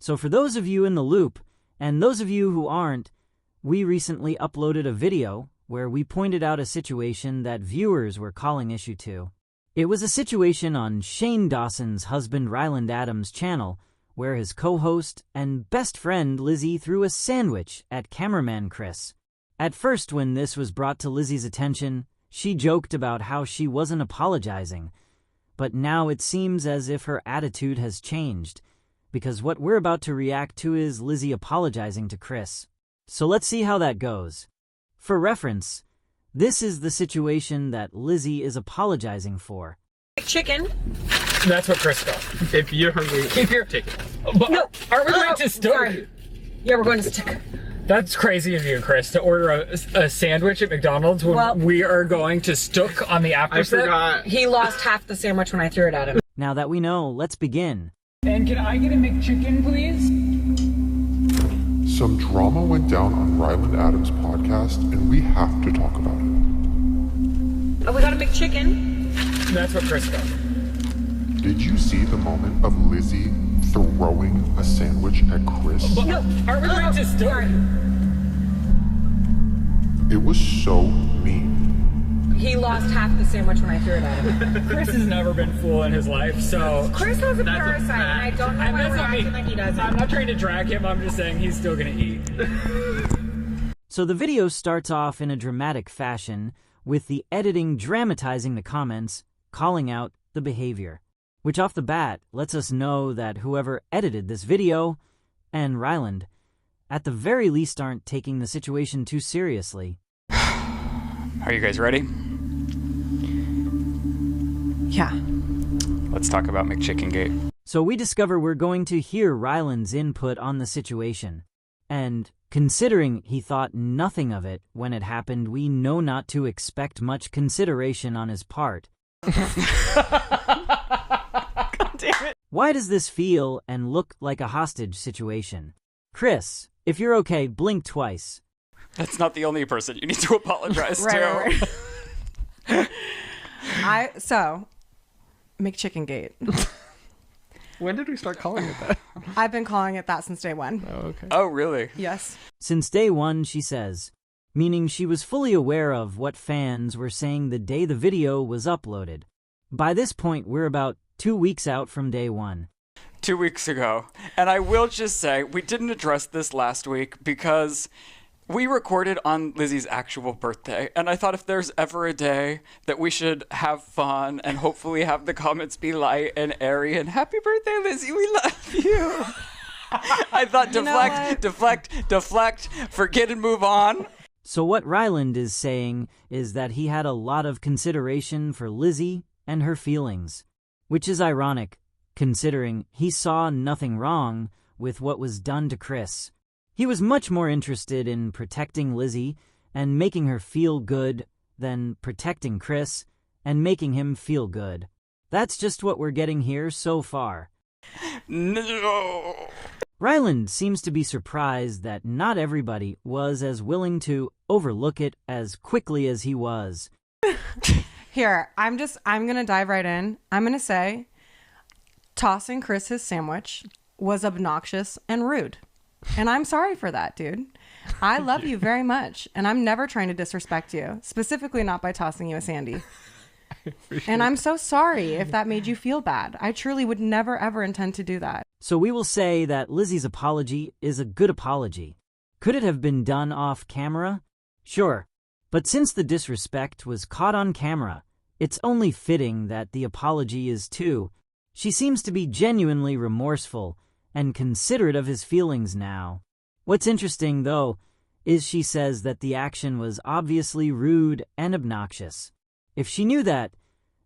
So for those of you in the loop, and those of you who aren't, we recently uploaded a video where we pointed out a situation that viewers were calling issue to. It was a situation on Shane Dawson's husband Ryland Adams' channel where his co-host and best friend Lizzy threw a sandwich at cameraman Chris. At first, when this was brought to Lizzy's attention, she joked about how she wasn't apologizing, but now it seems as if her attitude has changed, because what we're about to react to is Lizzy apologizing to Chris. So let's see how that goes. For reference, this is the situation that Lizzy is apologizing for. Chicken. That's what Chris got. If you're hungry, If you're take it. No. Are we going to Stoke? Sorry. Yeah, we're going to Stoke. That's crazy of you, Chris, to order a sandwich at McDonald's when we are going to Stoke on the after set. I forgot. He lost half the sandwich when I threw it at him. Now that we know, let's begin. And can I get a McChicken, please? Some drama went down on Ryland Adams' podcast, and we have to talk about it. Oh, we got a McChicken. That's what Chris got. Did you see the moment of Lizzy throwing a sandwich at Chris? No. Are we going to Stoke? Sorry. It was so mean. He lost half the sandwich when I threw it at him. Chris has never been full in his life, so... Chris has a parasite, and I don't know why we're acting like he doesn't. I'm not trying to drag him, I'm just saying he's still gonna eat. So the video starts off in a dramatic fashion, with the editing dramatizing the comments, calling out the behavior. Which off the bat lets us know that whoever edited this video, and Ryland, at the very least aren't taking the situation too seriously. Are you guys ready? Yeah. Let's talk about McChickengate. So we discover we're going to hear Ryland's input on the situation. And considering he thought nothing of it when it happened, we know not to expect much consideration on his part. Why does this feel and look like a hostage situation? Chris, if you're okay, blink twice. That's not the only person you need to apologize to. Right. So, McChickengate. When did we start calling it that? I've been calling it that since day one. Oh, okay. Oh, really? Yes. Since day one, she says, meaning she was fully aware of what fans were saying the day the video was uploaded. By this point, we're about 2 weeks out from day one. 2 weeks ago. And I will just say, we didn't address this last week because we recorded on Lizzy's actual birthday. And I thought if there's ever a day that we should have fun and hopefully have the comments be light and airy and happy birthday, Lizzy, we love you. I thought deflect, forget and move on. So what Ryland is saying is that he had a lot of consideration for Lizzy and her feelings, which is ironic, considering he saw nothing wrong with what was done to Chris. He was much more interested in protecting Lizzy and making her feel good than protecting Chris and making him feel good. That's just what we're getting here so far. No. Ryland seems to be surprised that not everybody was as willing to overlook it as quickly as he was. Here, I'm going to dive right in. I'm going to say tossing Chris his sandwich was obnoxious and rude. And I'm sorry for that, dude. I love you very much. And I'm never trying to disrespect you, specifically not by tossing you a sandy. And I'm so sorry if that made you feel bad. I truly would never, ever intend to do that. So we will say that Lizzy's apology is a good apology. Could it have been done off camera? Sure. But since the disrespect was caught on camera, it's only fitting that the apology is too. She seems to be genuinely remorseful and considerate of his feelings now. What's interesting, though, is she says that the action was obviously rude and obnoxious. If she knew that,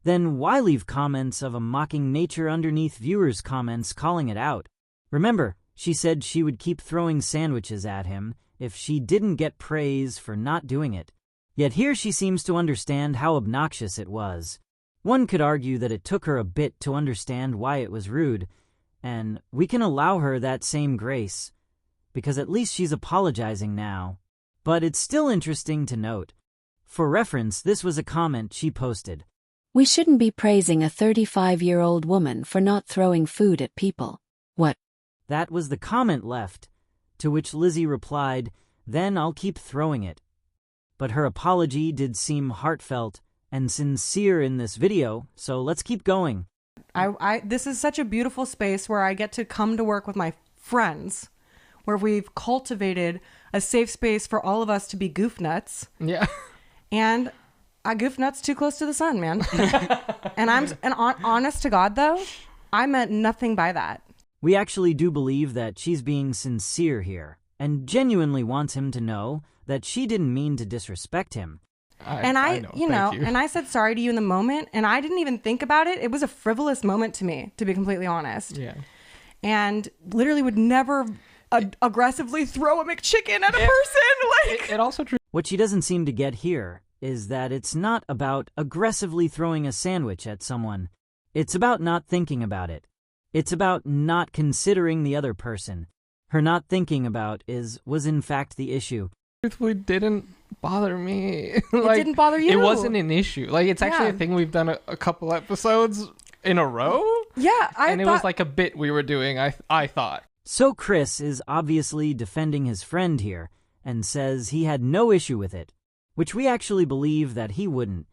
then why leave comments of a mocking nature underneath viewers' comments calling it out? Remember, she said she would keep throwing sandwiches at him if she didn't get praise for not doing it. Yet here she seems to understand how obnoxious it was. One could argue that it took her a bit to understand why it was rude, and we can allow her that same grace, because at least she's apologizing now. But it's still interesting to note. For reference, this was a comment she posted. We shouldn't be praising a 35-year-old woman for not throwing food at people. What? That was the comment left, to which Lizzy replied, "Then I'll keep throwing it." But her apology did seem heartfelt and sincere in this video, so let's keep going. This is such a beautiful space where I get to come to work with my friends, where we've cultivated a safe space for all of us to be goof nuts. Yeah. And I goof nuts too close to the sun, man. Honest to God, though, I meant nothing by that. We actually do believe that she's being sincere here and genuinely wants him to know that she didn't mean to disrespect him. I know. And I said sorry to you in the moment, and I didn't even think about it. It was a frivolous moment to me, to be completely honest. Yeah. And literally would never aggressively throw a McChicken at a person. It also true. What she doesn't seem to get here is that it's not about aggressively throwing a sandwich at someone. It's about not thinking about it. It's about not considering the other person. Her not thinking about was in fact the issue. Truthfully didn't bother me. It didn't bother you. It wasn't an issue. Like, it's actually a thing we've done a couple episodes in a row. Yeah, it was like a bit we were doing, I thought. So Chris is obviously defending his friend here and says he had no issue with it, which we actually believe that he wouldn't,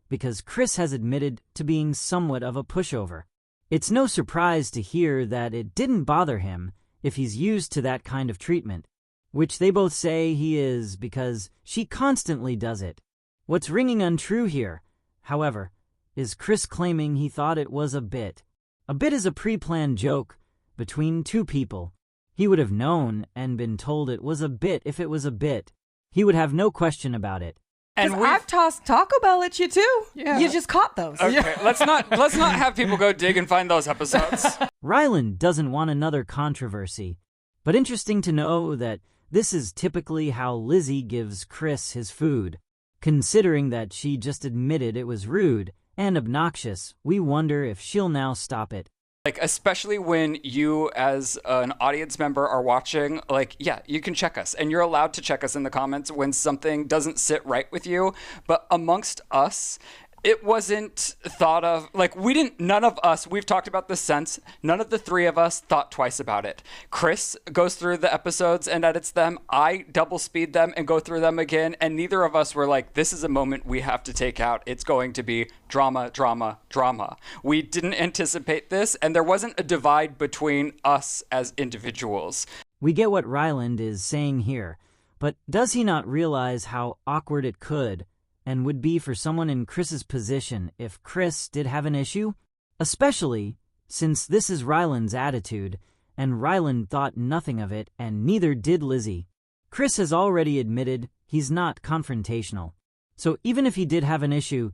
because Chris has admitted to being somewhat of a pushover. It's no surprise to hear that it didn't bother him if he's used to that kind of treatment, which they both say he is because she constantly does it. What's ringing untrue here, however, is Chris claiming he thought it was a bit. A bit is a pre-planned joke between two people. He would have known and been told it was a bit if it was a bit. He would have no question about it. And I've tossed Taco Bell at you too. Yeah. You just caught those. Okay, let's not have people go dig and find those episodes. Ryland doesn't want another controversy, but interesting to know that this is typically how Lizzy gives Chris his food. Considering that she just admitted it was rude and obnoxious, we wonder if she'll now stop it. Like, especially when you as an audience member are watching, like, yeah, you can check us, and you're allowed to check us in the comments when something doesn't sit right with you. But amongst us, it wasn't thought of, like, none of us, we've talked about this since, none of the three of us thought twice about it. Chris goes through the episodes and edits them. I double speed them and go through them again. And neither of us were like, this is a moment we have to take out. It's going to be drama, drama, drama. We didn't anticipate this, and there wasn't a divide between us as individuals. We get what Ryland is saying here, but does he not realize how awkward it could and would be for someone in Chris's position if Chris did have an issue? Especially since this is Ryland's attitude, and Ryland thought nothing of it, and neither did Lizzy. Chris has already admitted he's not confrontational. So even if he did have an issue,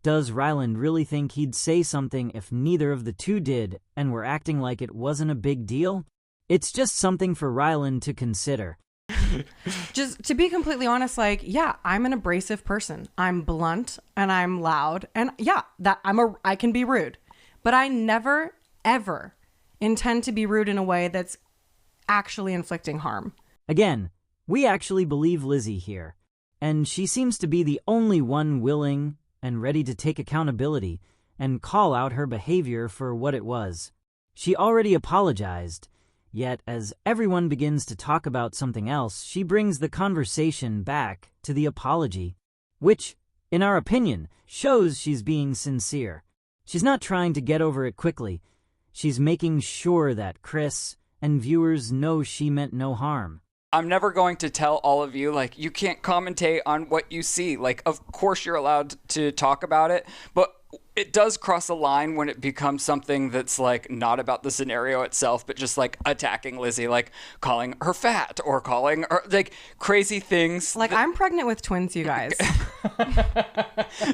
does Ryland really think he'd say something if neither of the two did and were acting like it wasn't a big deal? It's just something for Ryland to consider. Just to be completely honest, like, yeah, I'm an abrasive person. I'm blunt and I'm loud, and yeah, I can be rude, but I never ever intend to be rude in a way that's actually inflicting harm. Again, we actually believe Lizzy here, and she seems to be the only one willing and ready to take accountability and call out her behavior for what it was. She already apologized. Yet, as everyone begins to talk about something else, she brings the conversation back to the apology, which, in our opinion, shows she's being sincere. She's not trying to get over it quickly. She's making sure that Chris and viewers know she meant no harm. I'm never going to tell all of you, like, you can't commentate on what you see. Like, of course you're allowed to talk about it, but it does cross a line when it becomes something that's, like, not about the scenario itself, but just, like, attacking Lizzy, like, calling her fat or calling her, like, crazy things. Like, I'm pregnant with twins, you guys.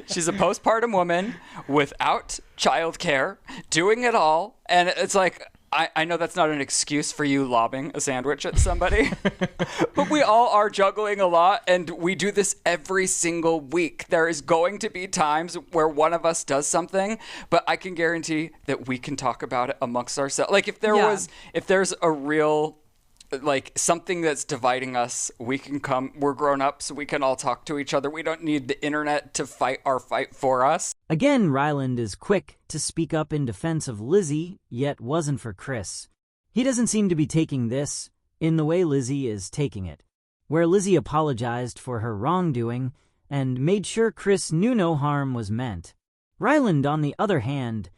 She's a postpartum woman without childcare, doing it all, and it's like, I know that's not an excuse for you lobbing a sandwich at somebody, but we all are juggling a lot, and we do this every single week. There is going to be times where one of us does something, but I can guarantee that we can talk about it amongst ourselves. Like, if there's a real, like, something that's dividing us, we can come, we're grown up, so we can all talk to each other. We don't need the internet to fight our fight for us. Again, Ryland is quick to speak up in defense of Lizzy, yet wasn't for Chris. He doesn't seem to be taking this in the way Lizzy is taking it, where Lizzy apologized for her wrongdoing and made sure Chris knew no harm was meant. Ryland, on the other hand,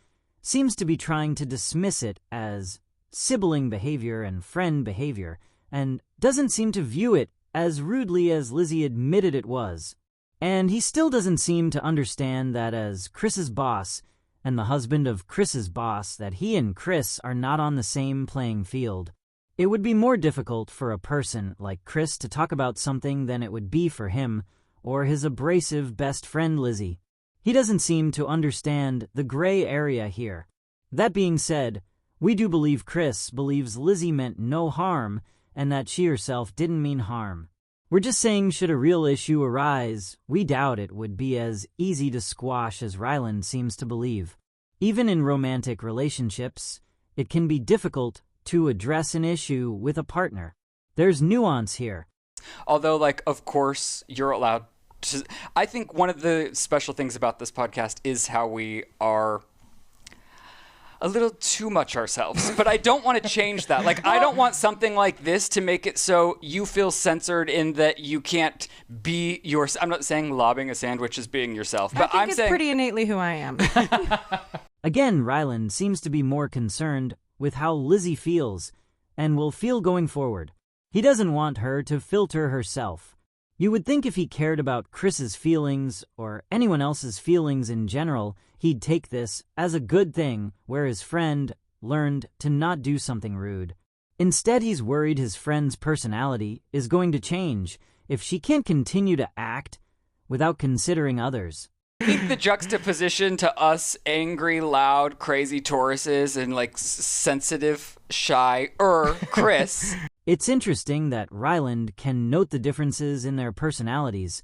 seems to be trying to dismiss it as sibling behavior and friend behavior, and doesn't seem to view it as rudely as Lizzy admitted it was. And he still doesn't seem to understand that as Chris's boss and the husband of Chris's boss, that he and Chris are not on the same playing field. It would be more difficult for a person like Chris to talk about something than it would be for him or his abrasive best friend Lizzy. He doesn't seem to understand the gray area here. That being said, we do believe Chris believes Lizzy meant no harm and that she herself didn't mean harm. We're just saying, should a real issue arise, we doubt it would be as easy to squash as Ryland seems to believe. Even in romantic relationships, it can be difficult to address an issue with a partner. There's nuance here. Although, like, of course, you're allowed to... I think one of the special things about this podcast is how we are a little too much ourselves. But I don't want to change that. Like, I don't want something like this to make it so you feel censored in that you can't be yourself. I'm not saying lobbing a sandwich is being yourself, but I'm saying... pretty innately who I am. Again, Ryland seems to be more concerned with how Lizzy feels and will feel going forward. He doesn't want her to filter herself. You would think if he cared about Chris's feelings or anyone else's feelings in general, he'd take this as a good thing where his friend learned to not do something rude. Instead, he's worried his friend's personality is going to change if she can't continue to act without considering others. I think the juxtaposition to us angry, loud, crazy Tauruses and like sensitive, shy, Chris. It's interesting that Ryland can note the differences in their personalities,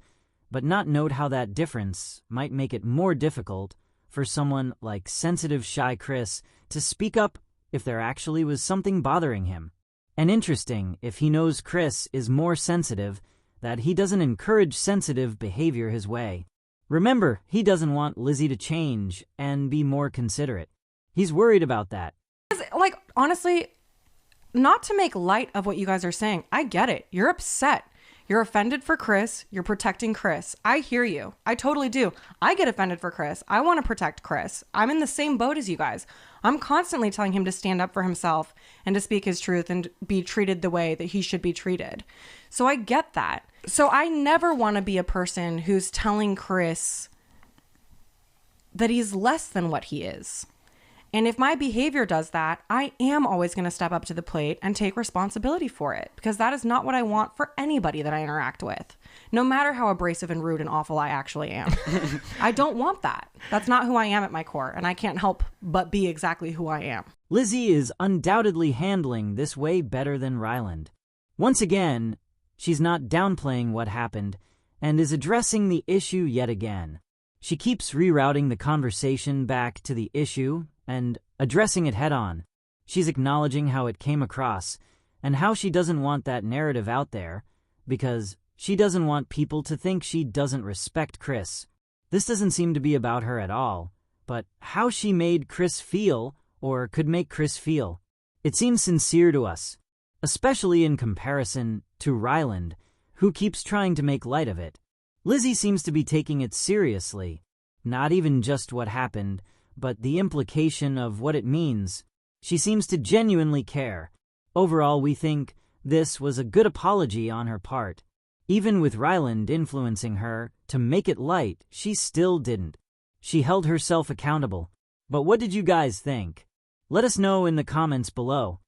but not note how that difference might make it more difficult for someone like sensitive, shy Chris to speak up if there actually was something bothering him. And interesting if he knows Chris is more sensitive, that he doesn't encourage sensitive behavior his way. Remember, he doesn't want Lizzy to change and be more considerate. He's worried about that. Like, honestly, not to make light of what you guys are saying, I get it. You're upset. You're offended for Chris. You're protecting Chris. I hear you. I totally do. I get offended for Chris. I want to protect Chris. I'm in the same boat as you guys. I'm constantly telling him to stand up for himself and to speak his truth and be treated the way that he should be treated. So I get that. So I never want to be a person who's telling Chris that he's less than what he is. And if my behavior does that, I am always going to step up to the plate and take responsibility for it, because that is not what I want for anybody that I interact with, no matter how abrasive and rude and awful I actually am. I don't want that. That's not who I am at my core, and I can't help but be exactly who I am. Lizzy is undoubtedly handling this way better than Ryland. Once again, she's not downplaying what happened and is addressing the issue yet again. She keeps rerouting the conversation back to the issue and addressing it head-on. She's acknowledging how it came across and how she doesn't want that narrative out there because she doesn't want people to think she doesn't respect Chris. This doesn't seem to be about her at all, but how she made Chris feel or could make Chris feel. It seems sincere to us, especially in comparison to Ryland, who keeps trying to make light of it. Lizzy seems to be taking it seriously, not even just what happened, but the implication of what it means. She seems to genuinely care. Overall, we think this was a good apology on her part. Even with Ryland influencing her to make it light, she still didn't. She held herself accountable. But what did you guys think? Let us know in the comments below.